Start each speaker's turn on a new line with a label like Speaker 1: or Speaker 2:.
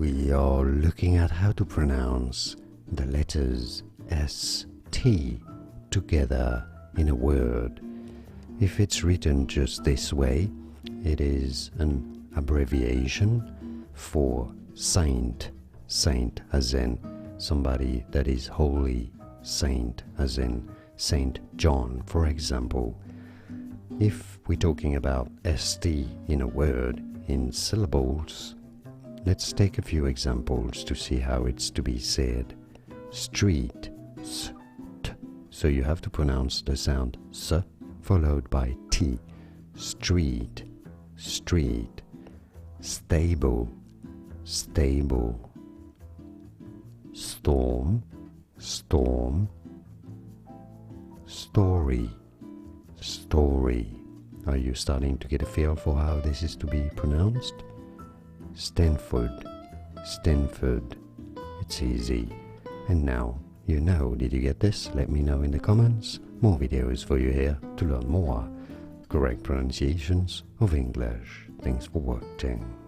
Speaker 1: we are looking at how to pronounce the letters S, T together in a word. If it's written just this way, it is an abbreviation for saint. Saint as in somebody that is holy. Saint as in Saint John, for example. If we're talking about ST in a word in syllables, let's take a few examples to see how it's to be said. Street, st. So you have to pronounce the sound s followed by t. Street, street. Stable, stable. Storm, storm. Story, story. Are you starting to get a feel for how this is to be pronounced? Stanford, Stanford. It's easy. And now, you know, did you get this? Let me know in the comments. More videos for you here to learn more correct pronunciations of English. Thanks for watching.